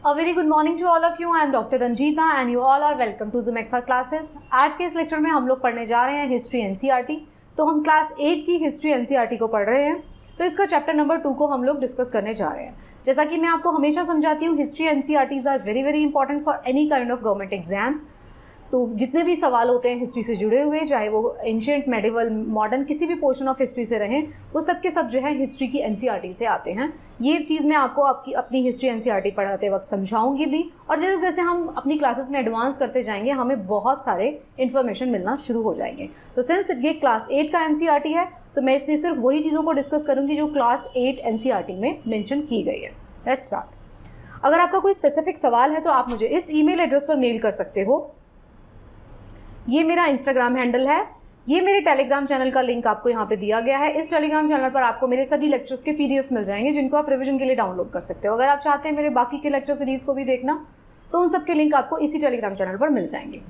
A very good morning to all of you. I am Dr. Ranjita and you all are welcome to Zumexa classes. आज के इस lecture में हम लोग पढ़ने जा रहे हैं हिस्ट्री एनसीईआरटी। तो हम क्लास 8 की हिस्ट्री एनसीईआरटी को पढ़ रहे हैं। तो इसका चैप्टर नंबर 2 को हम लोग डिस्कस करने जा रहे हैं। जैसा कि मैं आपको हमेशा समझाती हूँ, history NCERTs are very very important for any kind of government exam. तो जितने भी सवाल होते हैं हिस्ट्री से जुड़े हुए, चाहे वो एंशिएंट, मेडिवल, मॉडर्न, किसी भी पोर्शन ऑफ हिस्ट्री से रहें, वो सब के सब जो है हिस्ट्री की एनसीईआरटी से आते हैं। ये चीज़ मैं आपको आपकी अपनी हिस्ट्री एनसीईआरटी पढ़ाते वक्त समझाऊंगी भी, और जैसे जैसे हम अपनी क्लासेस में एडवांस करते जाएंगे हमें बहुत सारे इन्फॉर्मेशन मिलना शुरू हो जाएंगे। तो सिंस ये क्लास 8 का एनसीईआरटी है, तो मैं इसमें सिर्फ वही चीज़ों को डिस्कस करूँगी जो क्लास 8 एनसीईआरटी में मेंशन की गई है। Let's start. अगर आपका कोई स्पेसिफिक सवाल है तो आप मुझे इस ईमेल एड्रेस पर मेल कर सकते हो। ये मेरा इंस्टाग्राम हैंडल है। ये मेरे टेलीग्राम चैनल का लिंक आपको यहाँ पे दिया गया है। इस टेलीग्राम चैनल पर आपको मेरे सभी लेक्चर्स के पीडीएफ मिल जाएंगे, जिनको आप रिवीजन के लिए डाउनलोड कर सकते हो। अगर आप चाहते हैं मेरे बाकी के लेक्चर सीरीज को भी देखना, तो उन सब के लिंक आपको इसी टेलीग्राम चैनल पर मिल जाएंगे।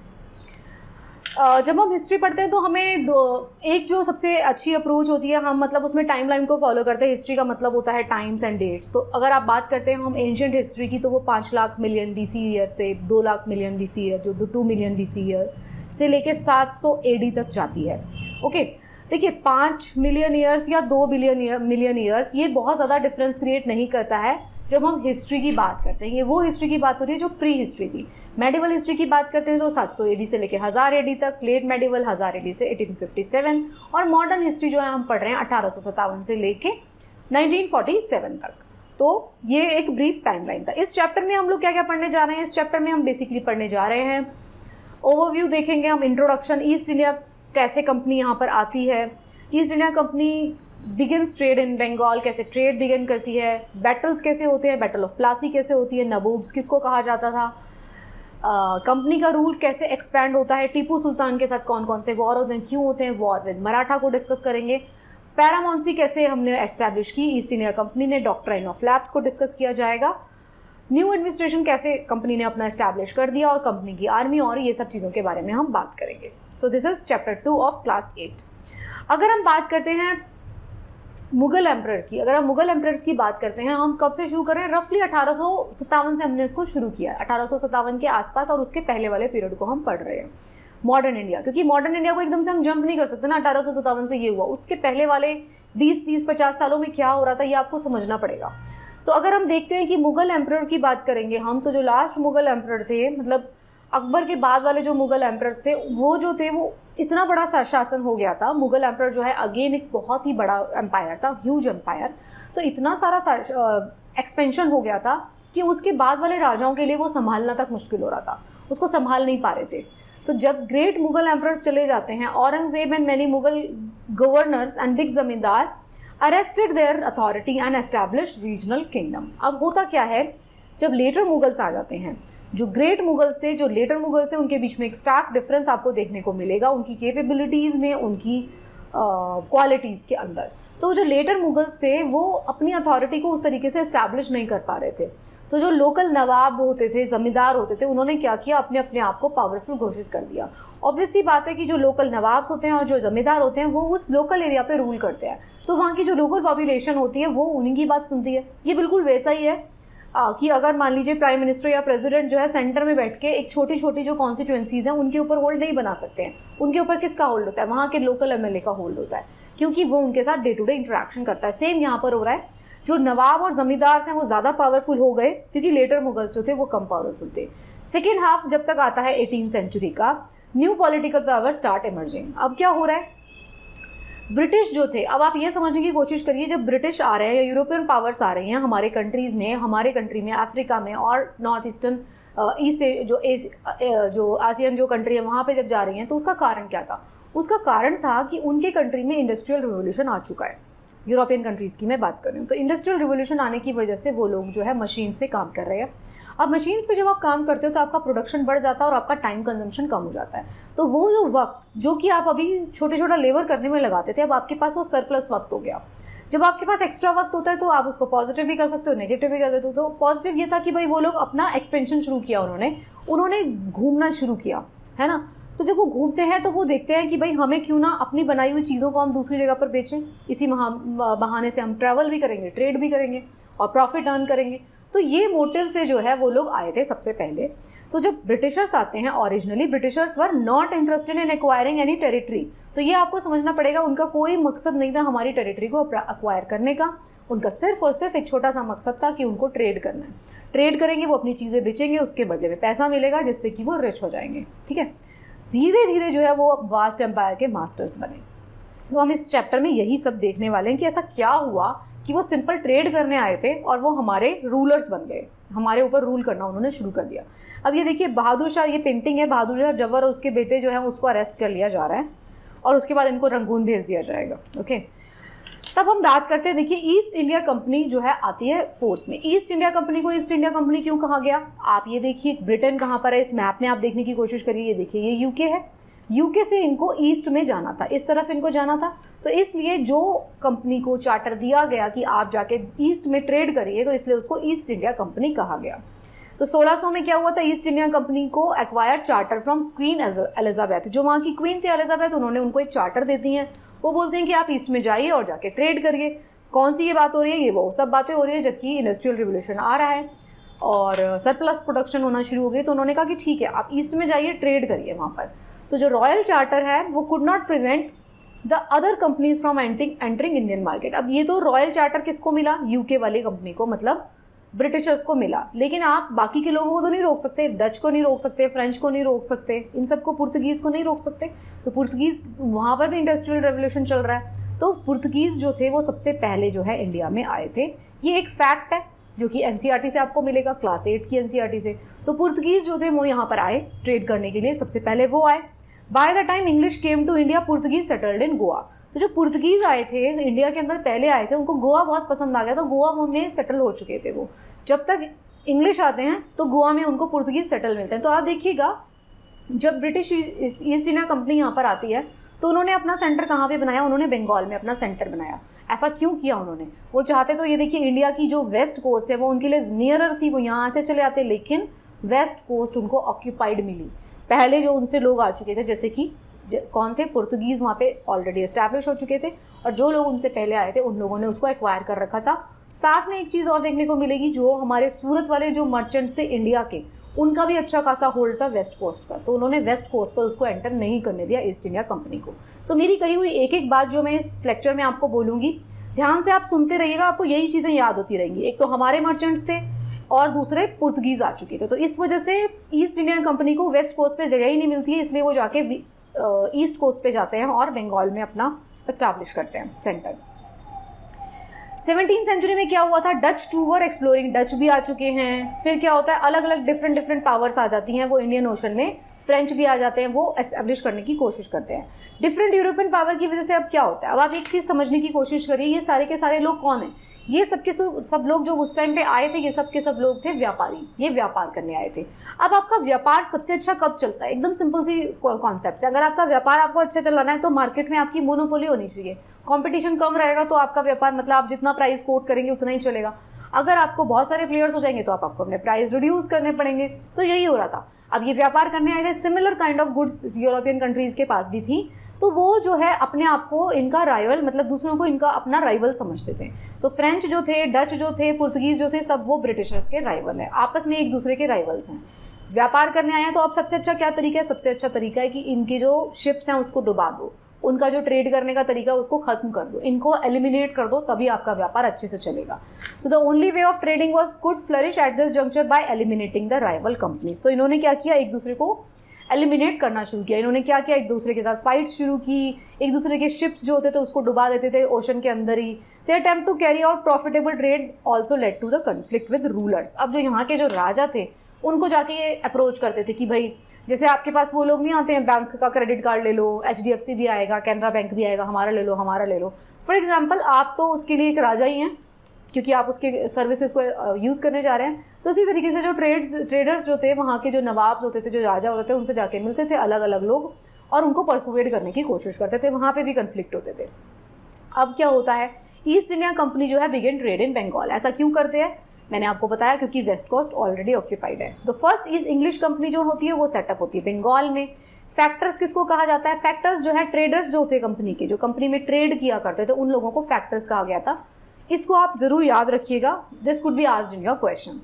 जब हम हिस्ट्री पढ़ते हैं तो हमें एक जो सबसे अच्छी अप्रोच होती है, हम मतलब उसमें टाइमलाइन को फॉलो करते हैं। हिस्ट्री का मतलब होता है टाइम्स एंड डेट्स। तो अगर आप बात करते हैं हम एंशिएंट हिस्ट्री की, तो वो 5 लाख मिलियन BC ईयर से 2 लाख मिलियन BC ईयर, जो 2 मिलियन BC ईयर से लेके 700 AD तक जाती है। ओके, देखिए 5 मिलियन ईयर्स या 2 मिलियन ईयर्स, ये बहुत ज़्यादा डिफरेंस क्रिएट नहीं करता है जब हम हिस्ट्री की बात करते हैं। ये वो हिस्ट्री की बात हो रही है जो प्री हिस्ट्री थी। मेडिवल हिस्ट्री की बात करते हैं तो 700 AD से लेके 1000 AD तक, लेट मेडिवल 1000 AD से 1857, और मॉडर्न हिस्ट्री जो है हम पढ़ रहे हैं 1857 से लेके 1947 तक। तो ये एक ब्रीफ टाइमलाइन था। इस चैप्टर में हम लोग क्या क्या पढ़ने जा रहे हैं? इस चैप्टर में हम बेसिकली पढ़ने जा रहे हैं ओवरव्यू देखेंगे हम, इंट्रोडक्शन, ईस्ट इंडिया कैसे कंपनी यहाँ पर आती है, East India company begins trade in Bengal, कैसे ट्रेड बिगिन करती है, बैटल्स कैसे होते हैं, बैटल ऑफ प्लासी कैसे होती है, नवाब्स किसको कहा जाता था, कंपनी का रूल कैसे एक्सपैंड होता है, टीपू सुल्तान के साथ कौन कौन से वॉर होते हैं, क्यों होते हैं, वॉर विद मराठा को डिस्कस करेंगे, पैरामाउंसी कैसे हमने एस्टैब्लिश की ईस्ट इंडिया कंपनी ने, डॉक्ट्राइन ऑफ लैप्स को डिस्कस किया जाएगा, न्यू एडमिनिस्ट्रेशन कैसे कंपनी ने अपना एस्टैब्लिश कर दिया, और कंपनी की आर्मी, और ये सब चीज़ों के बारे में हम बात करेंगे। So this is chapter 2 of class 8। अगर हम बात करते हैं मुगल एम्परर की, अगर हम मुगल एम्परर्स की बात करते हैं, हम कब से शुरू करें? रफली 1857 से हमने इसको शुरू किया, 1857 के आसपास, और उसके पहले वाले पीरियड को हम पढ़ रहे हैं मॉडर्न इंडिया। क्योंकि मॉडर्न इंडिया को एकदम से हम जंप नहीं कर सकते ना, 1857 से ये हुआ, उसके पहले वाले 20, 30, 50 सालों में क्या हो रहा था ये आपको समझना पड़ेगा। तो अगर हम देखते हैं कि मुगल एम्परर की बात करेंगे हम, तो जो लास्ट मुगल एम्परर थे, मतलब अकबर के बाद वाले जो मुगल एम्परर्स थे, वो जो थे वो इतना बड़ा शासन हो गया था। मुगल एम्परर जो है अगेन एक बहुत ही बड़ा एम्पायर था, ह्यूज एम्पायर। तो इतना सारा एक्सपेंशन हो गया था कि उसके बाद वाले राजाओं के लिए वो संभालना तक मुश्किल हो रहा था, उसको संभाल नहीं पा रहे थे। तो जब ग्रेट मुगल एम्परर्स चले जाते हैं, Aurangzeb and many Mughal governors and big zamindar arrested their authority and established regional kingdom. अब होता क्या है, जब लेटर मुगल्स आ जाते हैं, जो ग्रेट मुगल्स थे, जो लेटर मुगल्स थे, उनके बीच में एक स्टार्क डिफरेंस आपको देखने को मिलेगा, उनकी कैपेबिलिटीज़ में, उनकी क्वालिटीज़ के अंदर। तो जो लेटर मुगल्स थे वो अपनी अथॉरिटी को उस तरीके से इस्टेब्लिश नहीं कर पा रहे थे। तो जो लोकल नवाब होते थे, ज़मींदार होते थे, उन्होंने क्या किया, अपने आप को पावरफुल घोषित कर दिया। ऑब्वियसली बात है कि जो लोकल नवाब होते हैं और जो ज़मींदार होते हैं वो उस लोकल एरिया पे रूल करते हैं, तो वहाँ की जो लोकल पॉपुलेशन होती है वो उन्हीं की बात सुनती है। ये बिल्कुल वैसा ही है कि अगर मान लीजिए प्राइम मिनिस्टर या प्रेसिडेंट जो है सेंटर में बैठ के एक छोटी छोटी जो कॉन्स्टिट्यूएंसीज हैं उनके ऊपर होल्ड नहीं बना सकते हैं। उनके ऊपर किसका होल्ड होता है? वहाँ के लोकल MLA का होल्ड होता है, क्योंकि वो उनके साथ डे टू डे इंटरेक्शन करता है। सेम यहाँ पर हो रहा है, जो नवाब और जमींदार हैं वो ज़्यादा पावरफुल हो गए, क्योंकि लेटर मुगल्स जो थे वो कम पावरफुल थे। सेकेंड हाफ जब तक आता है 18वीं सेंचुरी का, new political power start emerging. अब क्या हो रहा है, ब्रिटिश जो थे, अब आप ये समझने की कोशिश करिए, जब ब्रिटिश आ रहे हैं या यूरोपियन पावर्स आ रही हैं हमारे कंट्रीज़ में, हमारे कंट्री में, अफ्रीका में और नॉर्थ ईस्टर्न ईस्ट जो आसियन जो कंट्री है वहाँ पे जब जा रही हैं, तो उसका कारण क्या था? उसका कारण था कि उनके कंट्री में इंडस्ट्रियल रिवोल्यूशन आ चुका है। यूरोपियन कंट्रीज़ की मैं बात कर रही हूँ। तो इंडस्ट्रियल रिवोल्यूशन आने की वजह से वो लोग जो है मशीन्स पे काम कर रहे हैं। अब मशीन्स पे जब आप काम करते हो तो आपका प्रोडक्शन बढ़ जाता है और आपका टाइम कंजम्पशन कम हो जाता है। तो वो जो वक्त जो कि आप अभी छोटा लेबर करने में लगाते थे, अब आपके पास वो सरप्लस वक्त हो गया। जब आपके पास एक्स्ट्रा वक्त होता है तो आप उसको पॉजिटिव भी कर सकते हो, नेगेटिव भी कर देते हो। तो पॉजिटिव ये था कि भाई वो लोग अपना एक्सपेंशन शुरू किया, उन्होंने घूमना शुरू किया, है ना। तो जब वो घूमते हैं तो वो देखते हैं कि भाई हमें क्यों ना अपनी बनाई हुई चीज़ों को हम दूसरी जगह पर बेचें। इसी बहाने से हम ट्रैवल भी करेंगे, ट्रेड भी करेंगे और प्रॉफिट अर्न करेंगे। तो ये मोटिव से जो है वो लोग आए थे सबसे पहले। तो जब ब्रिटिशर्स आते हैं, originally Britishers were not interested in acquiring any territory. तो ये आपको समझना पड़ेगा, उनका कोई मकसद नहीं था हमारी टेरिटरी को अक्वायर करने का। उनका सिर्फ और सिर्फ एक छोटा सा मकसद था कि उनको ट्रेड करना है। ट्रेड करेंगे, वो अपनी चीज़ें बेचेंगे, उसके बदले में पैसा मिलेगा जिससे कि वो रिच हो जाएंगे। ठीक है, धीरे धीरे जो है वो वास्ट एम्पायर के मास्टर्स बने। तो हम इस चैप्टर में यही सब देखने वाले हैं कि ऐसा क्या हुआ कि वो सिंपल ट्रेड करने आए थे और वो हमारे रूलर्स बन गए, हमारे ऊपर रूल करना उन्होंने शुरू कर दिया। अब ये देखिए बहादुर शाह, ये पेंटिंग है, बहादुर शाह जवर और उसके बेटे जो हैं उसको अरेस्ट कर लिया जा रहा है और उसके बाद इनको रंगून भेज दिया जाएगा। ओके, तब हम बात करते हैं, देखिए ईस्ट इंडिया कंपनी जो है आती है फोर्स में। ईस्ट इंडिया कंपनी को ईस्ट इंडिया कंपनी क्यों कहा गया? आप ये देखिए ब्रिटेन कहाँ पर है इस मैप में, आप देखने की कोशिश करिए। ये देखिए ये यूके है, यूके से इनको ईस्ट में जाना था, इस तरफ इनको जाना था। तो इसलिए जो कंपनी को चार्टर दिया गया कि आप जाके ईस्ट में ट्रेड करिए, तो इसलिए उसको ईस्ट इंडिया कंपनी कहा गया। तो 1600 में क्या हुआ था, ईस्ट इंडिया कंपनी को acquire charter from queen Elizabeth. जो वहाँ की क्वीन थी एलिजाबेथ, उन्होंने उनको एक चार्टर देती हैं। वो बोलते हैं कि आप ईस्ट में जाइए और जाके ट्रेड करिए। कौन सी ये बात हो रही है? ये वो सब बातें हो रही है जबकि इंडस्ट्रियल रिवोल्यूशन आ रहा है और सरप्लस प्रोडक्शन होना शुरू हो गई। तो उन्होंने कहा कि ठीक है, आप ईस्ट में जाइए, ट्रेड करिए वहाँ पर। तो जो रॉयल चार्टर है वो could not prevent the other companies from entering Indian market. अब ये तो रॉयल चार्टर किसको मिला? यूके वाली कंपनी को, मतलब ब्रिटिशर्स को मिला। लेकिन आप बाकी के लोगों को तो नहीं रोक सकते, डच को नहीं रोक सकते, फ्रेंच को नहीं रोक सकते, इन सबको, पुर्तगीज़ को नहीं रोक सकते। तो पुर्तगीज़, वहाँ पर भी इंडस्ट्रियल रेवोल्यूशन चल रहा है। तो पुर्तगीज़ जो थे वो सबसे पहले जो है इंडिया में आए थे। ये एक फैक्ट है जो कि एनसीईआरटी से आपको मिलेगा, क्लास 8 की एनसीईआरटी से। तो पुर्तगीज़ जो थे वो यहाँ पर आए ट्रेड करने के लिए, सबसे पहले वो आए। By the time English came to India, Portuguese settled in Goa. तो जो पुर्तगीज आए थे इंडिया के अंदर, पहले आए थे, उनको गोवा बहुत पसंद आ गया। तो गोवा में सेटल हो चुके थे वो। जब तक इंग्लिश आते हैं तो गोवा में उनको पुर्तगीज सेटल मिलते हैं। तो आप देखिएगा, जब ब्रिटिश ईस्ट इंडिया कंपनी यहाँ पर आती है तो उन्होंने अपना सेंटर कहाँ पे बनाया? उन्होंने बंगाल में अपना सेंटर बनाया। ऐसा क्यों किया उन्होंने? वो चाहते, तो ये देखिए इंडिया की जो वेस्ट कोस्ट है वो उनके लिए नियरर थी, वो यहाँ से चले आते, लेकिन वेस्ट कोस्ट उनको ऑक्यूपाइड मिली। पहले जो उनसे लोग आ चुके थे, जैसे कि कौन थे? पुर्तगीज़ वहाँ पे ऑलरेडी एस्टैब्लिश हो चुके थे और जो लोग उनसे पहले आए थे उन लोगों ने उसको एक्वायर कर रखा था। साथ में एक चीज़ और देखने को मिलेगी, जो हमारे सूरत वाले जो मर्चेंट्स थे इंडिया के, उनका भी अच्छा खासा होल्ड था वेस्ट कोस्ट पर। तो उन्होंने वेस्ट कोस्ट पर उसको एंटर नहीं करने दिया ईस्ट इंडिया कंपनी को। तो मेरी कही हुई एक एक बात जो मैं इस लेक्चर में आपको बोलूँगी, ध्यान से आप सुनते रहिएगा, आपको यही चीज़ें याद होती रहेंगी। एक तो हमारे मर्चेंट्स थे और दूसरे पुर्तगीज़ आ चुके थे। तो इस वजह से ईस्ट इंडिया कंपनी को वेस्ट कोस्ट पे जगह ही नहीं मिलती है, इसलिए वो जाके ईस्ट कोस्ट पे जाते हैं और बंगाल में अपना एस्टैब्लिश करते हैं सेंटर। 17th सेंचुरी में क्या हुआ था? Dutch too were exploring, Dutch भी आ चुके हैं। फिर क्या होता है, अलग अलग डिफरेंट पावर्स आ जाती हैं वो इंडियन ओशन में, फ्रेंच भी आ जाते हैं, वो एस्टैब्लिश करने की कोशिश करते हैं। डिफरेंट यूरोपियन पावर की वजह से अब क्या होता है, अब आप एक चीज़ समझने की कोशिश करिए, ये सारे के सारे लोग कौन हैं? ये सब लोग जो उस टाइम पे आए थे, ये सब के सब लोग थे व्यापारी, ये व्यापार करने आए थे। अब आपका व्यापार सबसे अच्छा कब चलता है? एकदम सिंपल सी कॉन्सेप्ट है, अगर आपका व्यापार आपको अच्छा चलाना है तो मार्केट में आपकी मोनोपोली होनी चाहिए। कंपटीशन कम रहेगा तो आपका व्यापार, मतलब आप जितना प्राइस कोट करेंगे उतना ही चलेगा। अगर आपको बहुत सारे प्लेयर्स हो जाएंगे तो आपको अपने प्राइस रिड्यूस करने पड़ेंगे। तो यही हो रहा था। अब ये व्यापार करने आए थे, similar kind of goods European countries के पास भी थी, तो वो जो है अपने आप को इनका राइवल, मतलब दूसरों को इनका अपना राइवल समझते थे। तो फ्रेंच जो थे, डच जो थे, पुर्तगीज़ जो थे, सब वो ब्रिटिशर्स के राइवल हैं, आपस में एक दूसरे के राइवल्स हैं। व्यापार करने आए हैं तो अब सबसे अच्छा क्या तरीका है? सबसे अच्छा तरीका है कि इनकी जो शिप्स हैं उसको डुबा दो, उनका जो ट्रेड करने का तरीका है उसको ख़त्म कर दो, इनको एलिमिनेट कर दो, तभी आपका व्यापार अच्छे से चलेगा। So the only way of trading was could flourish at this juncture bye eliminating the rival companies. तो इन्होंने क्या किया? एक दूसरे को एलिमिनेट करना शुरू किया। इन्होंने क्या किया? एक दूसरे के साथ फाइट्स शुरू की, एक दूसरे के शिप्स जो होते थे उसको डुबा देते थे ओशन के अंदर ही। They attempt to carry out profitable trade also led to the conflict with rulers. अब जो यहाँ के जो राजा थे उनको जाके ये अप्रोच करते थे कि भाई, जैसे आपके पास वो लोग नहीं आते हैं, बैंक का क्रेडिट कार्ड ले लो, HDFC भी आएगा, कैनरा बैंक भी आएगा, हमारा ले लो, हमारा ले लो। फॉर एग्जाम्पल आप तो उसके लिए एक राजा ही हैं क्योंकि आप उसके सर्विसेज को यूज़ करने जा रहे हैं। तो इसी तरीके से जो ट्रेडर्स जो थे, वहाँ के जो नवाब होते थे, जो राजा होते थे, उनसे जाके मिलते थे अलग अलग लोग और उनको परसुएड करने की कोशिश करते थे। वहाँ पे भी कन्फ्लिक्ट होते थे। अब क्या होता है, ईस्ट इंडिया कंपनी जो है बिगिन ट्रेड इन बंगाल। ऐसा क्यों करते हैं? मैंने आपको बताया क्योंकि वेस्ट कोस्ट ऑलरेडी ऑक्यूपाइड है। तो फर्स्ट ईस्ट इंग्लिश कंपनी जो होती है वो सेटअप होती है बंगाल में। फैक्टर्स किसको कहा जाता है? फैक्टर्स जो है ट्रेडर्स जो होते हैं कंपनी के, जो कंपनी में ट्रेड किया करते थे, उन लोगों को फैक्टर्स कहा गया था। इसको आप ज़रूर याद रखिएगा, this could be asked in your question.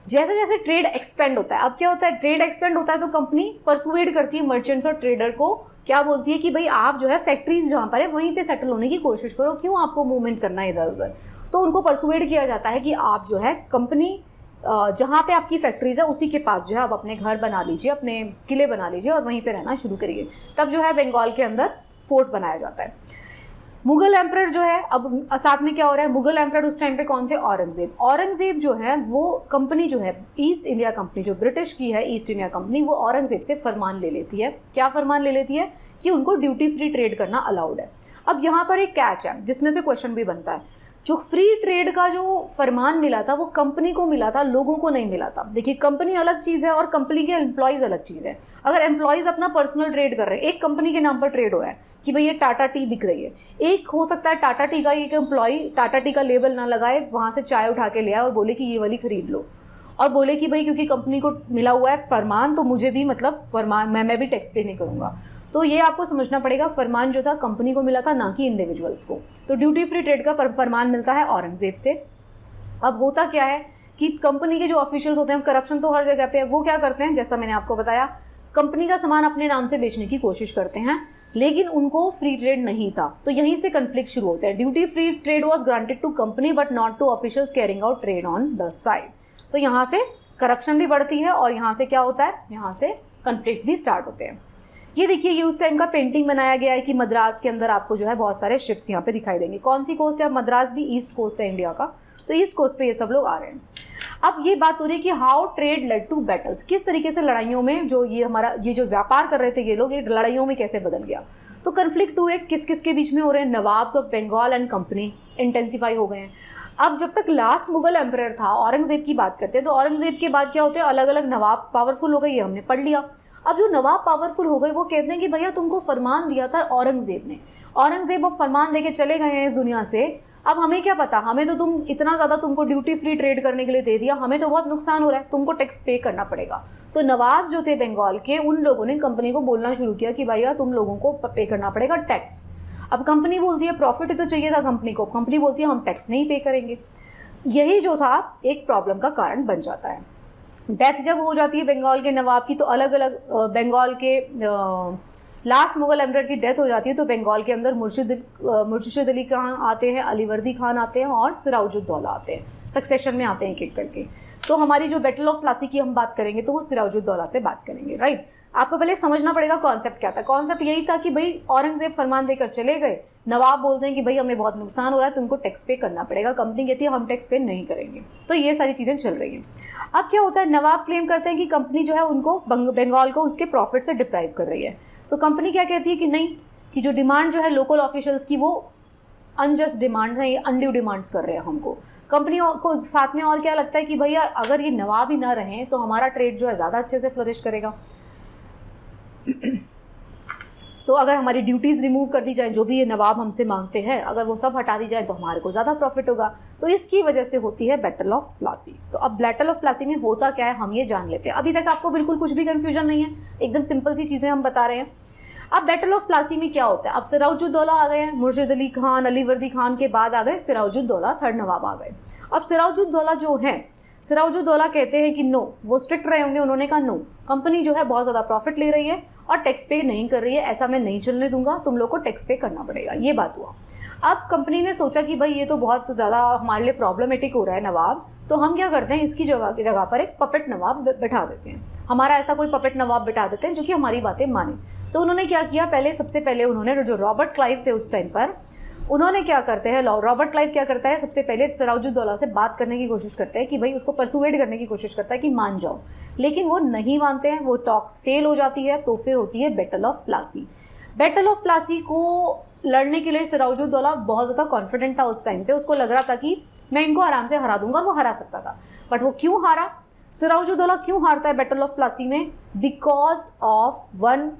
जैसे जैसे ट्रेड एक्सपेंड होता है, अब क्या होता है, ट्रेड एक्सपेंड होता है तो कंपनी परसुएड करती है मर्चेंट्स और ट्रेडर को, क्या बोलती है कि भाई आप जो है फैक्ट्रीज जहाँ पर है वहीं पे सेटल होने की कोशिश करो, क्यों आपको मूवमेंट करना है इधर उधर। तो उनको परसुएड किया जाता है कि आप जो है कंपनी जहाँ पे आपकी फैक्ट्रीज है उसी के पास जो है आप अपने घर बना लीजिए, अपने किले बना लीजिए और वहीं पे रहना शुरू करिए। तब जो है बंगाल के अंदर फोर्ट बनाया जाता है। मुगल एम्परर जो है, अब साथ में क्या हो रहा है, मुगल एम्परर उस टाइम पे कौन थे, औरंगजेब। औरंगजेब जो है वो कंपनी जो है ईस्ट इंडिया कंपनी, जो ब्रिटिश की है ईस्ट इंडिया कंपनी, वो औरंगजेब से फरमान ले लेती है। क्या फरमान ले लेती है कि उनको ड्यूटी फ्री ट्रेड करना अलाउड है। अब यहाँ पर एक कैच है जिसमें से क्वेश्चन भी बनता है, जो फ्री ट्रेड का जो फरमान मिला था वो कंपनी को मिला था, लोगों को नहीं मिला था। देखिए कंपनी अलग चीज़ है और कंपनी के एम्प्लॉयज़ अलग चीज़ है। अगर एम्प्लॉयज़ अपना पर्सनल ट्रेड कर रहे हैं, एक कंपनी के नाम पर ट्रेड हो रहा है कि भाई ये टाटा टी बिक रही है, एक हो सकता है टाटा टी का एक एम्प्लॉय टाटा टी का लेबल ना लगाए, वहाँ से चाय उठा के ले आए और बोले कि ये वाली खरीद लो, और बोले कि भाई क्योंकि कंपनी को मिला हुआ है फरमान तो मुझे भी मतलब फरमान मैं भी टैक्स पे नहीं करूँगा। तो ये आपको समझना पड़ेगा, फरमान जो था कंपनी को मिला था, ना कि इंडिविजुअल्स को। तो ड्यूटी फ्री ट्रेड का फरमान मिलता है औरंगजेब से। अब होता क्या है कि कंपनी के जो ऑफिशियल्स होते हैं, करप्शन तो हर जगह पे है, वो क्या करते हैं, जैसा मैंने आपको बताया, कंपनी का सामान अपने नाम से बेचने की कोशिश करते हैं, लेकिन उनको फ्री ट्रेड नहीं था। तो यहीं से कन्फ्लिक्ट शुरू होता है। Duty free trade was granted to company but not to officials carrying out trade on the side. तो यहाँ से करप्शन भी बढ़ती है और यहाँ से क्या होता है, यहाँ से कन्फ्लिक्ट भी स्टार्ट होते हैं। ये देखिए, ये उस टाइम का पेंटिंग बनाया गया है कि मद्रास के अंदर आपको जो है बहुत सारे शिप्स यहाँ पे दिखाई देंगे। कौन सी कोस्ट है, मद्रास भी ईस्ट कोस्ट है इंडिया का, तो ईस्ट कोस्ट पे ये सब लोग आ रहे हैं। अब ये बात हो रही है कि how trade led to battles, किस तरीके से लड़ाइयों में जो ये जो व्यापार कर रहे थे ये लोग, ये लड़ाइयों में कैसे बदल गया। तो कन्फ्लिक्ट हुए किस किस के बीच में हो रहे हैं, nawabs of Bengal and company intensify हो गए हैं। अब जब तक लास्ट मुगल एम्परर था, औरंगजेब की बात करते हैं, तो औरंगजेब के बाद क्या होते हैं, अलग अलग नवाब पावरफुल हो गए, ये हमने पढ़ लिया। अब जो नवाब पावरफुल हो गए वो कहते हैं कि भैया तुमको फरमान दिया था औरंगजेब ने, औरंगजेब अब फरमान देके चले गए हैं इस दुनिया से, अब हमें क्या पता, हमें तो तुम इतना ज़्यादा तुमको ड्यूटी फ्री ट्रेड करने के लिए दे दिया, हमें तो बहुत नुकसान हो रहा है, तुमको टैक्स पे करना पड़ेगा। तो नवाब जो थे बंगाल के, उन लोगों ने कंपनी को बोलना शुरू किया कि भैया तुम लोगों को पे करना पड़ेगा टैक्स। अब कंपनी बोलती है प्रॉफिट ही तो चाहिए था कंपनी को, कंपनी बोलती है हम टैक्स नहीं पे करेंगे। यही जो था एक प्रॉब्लम का कारण बन जाता है। डेथ जब हो जाती है बंगाल के नवाब की, तो अलग अलग बंगाल के लास्ट मुगल एम्परर की डेथ हो जाती है, तो बंगाल के अंदर मुर्शिद अली खान आते हैं, अलीवर्दी खान आते हैं और सिराजुद्दौला आते हैं, सक्सेशन में आते हैं एक एक करके। तो हमारी जो बैटल ऑफ प्लासी की हम बात करेंगे तो वो सिराजुद्दौला से बात करेंगे, राइट। आपको पहले समझना पड़ेगा कॉन्सेप्ट क्या था। कॉन्सेप्ट यही था कि भाई औरंगजेब फरमान देकर चले गए, नवाब बोलते हैं कि भाई हमें बहुत नुकसान हो रहा है, तुमको टैक्स पे करना पड़ेगा, कंपनी कहती है हम टैक्स पे नहीं करेंगे। तो ये सारी चीज़ें चल रही हैं। अब क्या होता है, नवाब क्लेम करते हैं कि कंपनी जो है उनको बंगाल को उसके प्रॉफिट से डिप्राइव कर रही है। तो कंपनी क्या कहती है कि नहीं, कि जो डिमांड जो है लोकल ऑफिशियल्स की वो अनजस्ट डिमांड है, ये अनड्यू डिमांड्स कर रहे हैं हमको। कंपनी को साथ में और क्या लगता है कि भैया अगर ये नवाब ही ना रहें तो हमारा ट्रेड जो है ज़्यादा अच्छे से फ्लरिश करेगा। तो अगर हमारी ड्यूटीज़ रिमूव कर दी जाए, जो भी ये नवाब हमसे मांगते हैं, अगर वो सब हटा दी जाए तो हमारे को ज़्यादा प्रॉफिट होगा। तो इसकी वजह से होती है बैटल ऑफ प्लासी। तो अब बैटल ऑफ प्लासी में होता क्या है हम ये जान लेते हैं। अभी तक आपको बिल्कुल कुछ भी कन्फ्यूजन नहीं है, एकदम सिंपल सी चीज़ें हम बता रहे हैं। अब बैटल ऑफ प्लासी में क्या होता है, अब सिराजुद्दौला आ गए हैं, मुर्शिद अली खान, अलीवर्दी खान के बाद आ गए सिराजुद्दौला, थर्ड नवाब आ गए। अब सिराजुद्दौला जो है, सिराजुद्दौला कहते हैं कि नो, वो स्ट्रिक्ट रहे होंगे, उन्होंने कहा नो, कंपनी जो है बहुत ज़्यादा प्रॉफिट ले रही है और टैक्स पे नहीं कर रही है, ऐसा मैं नहीं चलने दूंगा, तुम लोग को टैक्स पे करना पड़ेगा। ये बात हुआ। अब कंपनी ने सोचा कि भाई ये तो बहुत ज़्यादा हमारे लिए प्रॉब्लमेटिक हो रहा है नवाब, तो हम क्या करते हैं, इसकी जगह पर एक पपेट नवाब बैठा देते हैं, हमारा ऐसा कोई पपेट नवाब बैठा देते हैं जो कि हमारी बातें माने। तो उन्होंने क्या किया, सबसे पहले उन्होंने, जो रॉबर्ट क्लाइव थे उस टाइम पर, उन्होंने क्या करते हैं, रॉबर्ट क्लाइव क्या करता है, सबसे पहले सिराजुद्दौला से बात करने की कोशिश करते हैं कि भाई उसको परसुएड करने की कोशिश करता है कि मान जाओ, लेकिन वो नहीं मानते हैं, वो टॉक्स फेल हो जाती है। तो फिर होती है battle of Plassey. Battle of Plassey को लड़ने के लिए सिराजुद्दौला बहुत ज़्यादा कॉन्फिडेंट था उस टाइम पे, उसको लग रहा था कि मैं इनको आराम से हरा दूंगा, और वो हरा सकता था। बट वो क्यों हारा, सिराजुद्दौला क्यों हारता है बैटल ऑफ प्लासी में, बिकॉज ऑफ वन,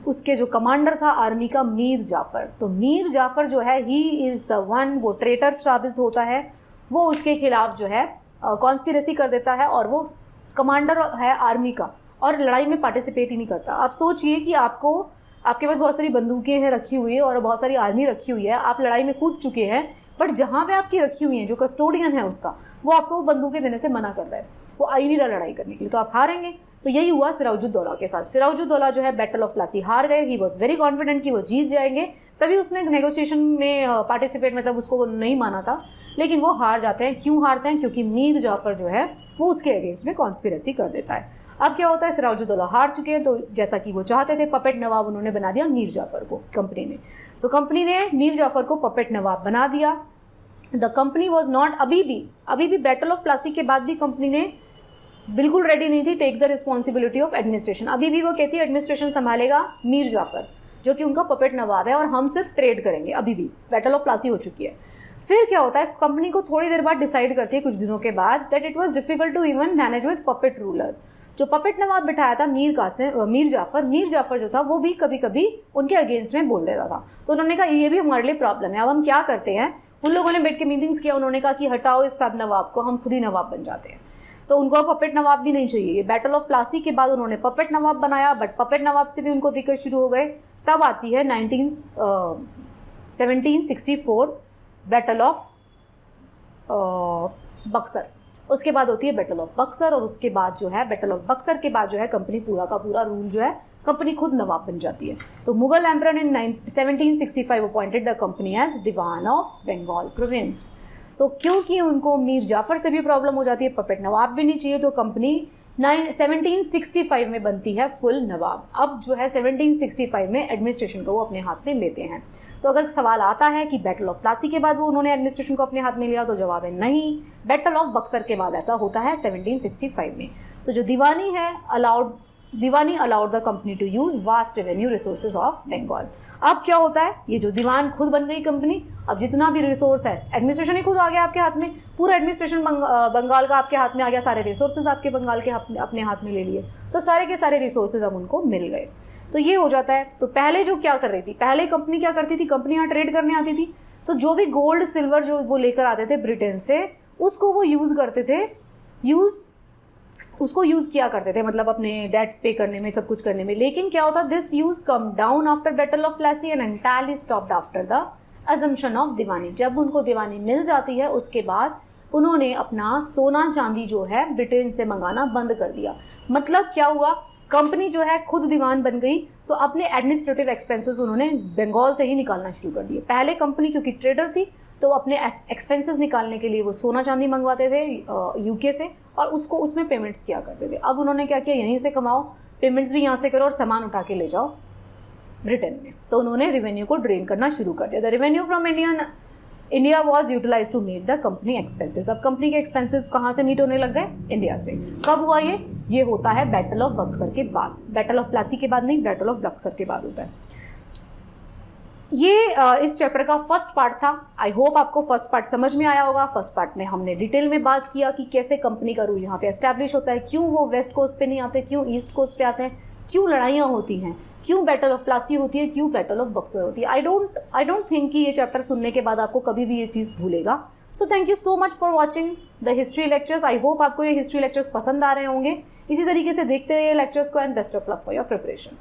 उसके जो कमांडर था आर्मी का, मीर जाफ़र। तो मीर जाफ़र जो है, ही इज़ द वन, वो ट्रेटर साबित होता है, वो उसके खिलाफ जो है कॉन्स्पिरेसी कर देता है, और वो कमांडर है आर्मी का और लड़ाई में पार्टिसिपेट ही नहीं करता। आप सोचिए कि आपके पास बहुत सारी बंदूकें हैं रखी हुई है और बहुत सारी आर्मी रखी हुई है, आप लड़ाई में कूद चुके हैं, बट जहाँ पे आपकी रखी हुई है, जो कस्टोडियन है उसका, वो आपको बंदूकें देने से मना कर रहा है, वो आ ही नहीं रहा लड़ाई करने के लिए, तो आप हारेंगे। तो यही हुआ सिराजुद्दौला के साथ। सिराजुद्दौला जो है बैटल ऑफ प्लासी हार गए। ही वॉज वेरी कॉन्फिडेंट कि वो जीत जाएंगे, तभी उसने नेगोशिएशन में पार्टिसिपेट, मतलब उसको नहीं माना था, लेकिन वो हार जाते हैं। क्यों हारते हैं? क्योंकि मीर जाफर जो है वो उसके अगेंस्ट में कॉन्स्पिरेसी कर देता है। अब क्या होता है, सिराजुद्दौला हार चुके हैं, तो जैसा कि वो चाहते थे, पपेट नवाब उन्होंने बना दिया मीर जाफर को, कंपनी ने। तो कंपनी ने मीर जाफर को पपेट नवाब बना दिया। द कंपनी वॉज नॉट, अभी भी बैटल ऑफ प्लासी के बाद भी कंपनी ने बिल्कुल रेडी नहीं थी take the responsibility of administration. अभी भी वो कहती है एडमिनिस्ट्रेशन संभालेगा मीर जाफर, जो कि उनका पपेट नवाब है, और हम सिर्फ ट्रेड करेंगे। अभी भी बैटल ऑफ प्लासी हो चुकी है। फिर क्या होता है, कंपनी को थोड़ी देर बाद डिसाइड करती है, कुछ दिनों के बाद, that it was difficult to even manage with puppet ruler. जो पपेट नवाब बिठाया था मीर जाफर जो था, वो भी कभी कभी उनके अगेंस्ट में बोल देता था। तो उन्होंने कहा ये भी हमारे लिए प्रॉब्लम है, अब हम क्या करते हैं। उन लोगों ने बैठ के मीटिंग्स किया, उन्होंने कहा कि हटाओ इस सब नवाब को, हम खुद ही नवाब बन जाते हैं। तो उनको अब पपेट नवाब भी नहीं चाहिए। बैटल ऑफ प्लासी के बाद उन्होंने पपेट नवाब बनाया, बट पपेट नवाब से भी उनको दिक्कत शुरू हो गए। तब आती है 1764 बैटल ऑफ बक्सर। उसके बाद होती है बैटल ऑफ बक्सर, और उसके बाद जो है बैटल ऑफ बक्सर के बाद जो है कंपनी पूरा का पूरा रूल जो है, कंपनी खुद नवाब बन जाती है। तो Mughal emperor in 1765 appointed the company as diwan of Bengal province. तो क्योंकि उनको मीर जाफर से भी प्रॉब्लम हो जाती है, पपेट नवाब भी नहीं चाहिए, तो कंपनी 1765 में बनती है फुल नवाब। अब जो है 1765 में एडमिनिस्ट्रेशन को वो अपने हाथ में लेते हैं। तो अगर सवाल आता है कि बैटल ऑफ प्लासी के बाद वो उन्होंने एडमिनिस्ट्रेशन को अपने हाथ में लिया, तो जवाब है नहीं, बैटल ऑफ बक्सर के बाद ऐसा होता है 1765 में। तो जो दीवानी है, Diwani allowed the company to use vast revenue resources of Bengal. अब क्या होता है, ये जो दीवान खुद बन गई कंपनी, अब जितना भी रिसोर्स है, एडमिनिस्ट्रेशन ही खुद आ गया आपके हाथ में, पूरा एडमिनिस्ट्रेशन बंगाल का आपके हाथ में आ गया, सारे रिसोर्सेज आपके बंगाल के अपने हाथ में ले लिए, तो सारे के सारे रिसोर्सेज अब उनको मिल गए। तो ये हो जाता है। तो पहले जो क्या कर रही थी, पहले कंपनी क्या करती थी, कंपनी यहाँ ट्रेड करने आती थी, तो जो भी गोल्ड सिल्वर जो वो लेकर आते थे ब्रिटेन से, उसको वो यूज़ करते थे, उसको यूज़ किया करते थे, मतलब अपने डेट्स पे करने में, सब कुछ करने में। लेकिन क्या होता, this use come down after battle of Plassey and entirely stopped after the assumption of Diwani. जब उनको दीवानी मिल जाती है, उसके बाद उन्होंने अपना सोना चांदी जो है ब्रिटेन से मंगाना बंद कर दिया। मतलब क्या हुआ, कंपनी जो है खुद दीवान बन गई, तो अपने एडमिनिस्ट्रेटिव एक्सपेंसेस उन्होंने बंगाल से ही निकालना शुरू कर दिए। पहले कंपनी क्योंकि ट्रेडर थी, तो अपने एक्सपेंसेस निकालने के लिए वो सोना चांदी मंगवाते थे यूके से, और उसको उसमें पेमेंट्स किया करते थे। अब उन्होंने क्या किया, यहीं से कमाओ, पेमेंट्स भी यहाँ से करो, और सामान उठा के ले जाओ ब्रिटेन में। तो उन्होंने रेवेन्यू को ड्रेन करना शुरू कर दिया। The revenue from India was utilise to meet the company expenses. अब कंपनी के एक्सपेंसेस कहाँ से मीट होने लग गए, इंडिया से। कब हुआ ये होता है बैटल ऑफ बक्सर के बाद, बैटल ऑफ प्लासी के बाद नहीं, बैटल ऑफ बक्सर के बाद होता है। ये इस चैप्टर का फर्स्ट पार्ट था। आई होप आपको फर्स्ट पार्ट समझ में आया होगा। फर्स्ट पार्ट में हमने डिटेल में बात किया कि कैसे कंपनी का रूल यहाँ पे एस्टैब्लिश होता है, क्यों वो वेस्ट कोस्ट पे नहीं आते, क्यों ईस्ट कोस्ट पे आते हैं, क्यों लड़ाइयाँ होती हैं, क्यों बैटल ऑफ प्लासी होती है, क्यों बैटल ऑफ बक्सर होती है। आई डोंट थिंक कि ये चैप्टर सुनने के बाद आपको कभी भी ये चीज़ भूलेगा। So thank you so much for watching the history lectures. I hope आपको ये हिस्ट्री लेक्चर्स पसंद आ रहे होंगे। इसी तरीके से देखते रहिए लेक्चर्स को, and best of luck for your preparation.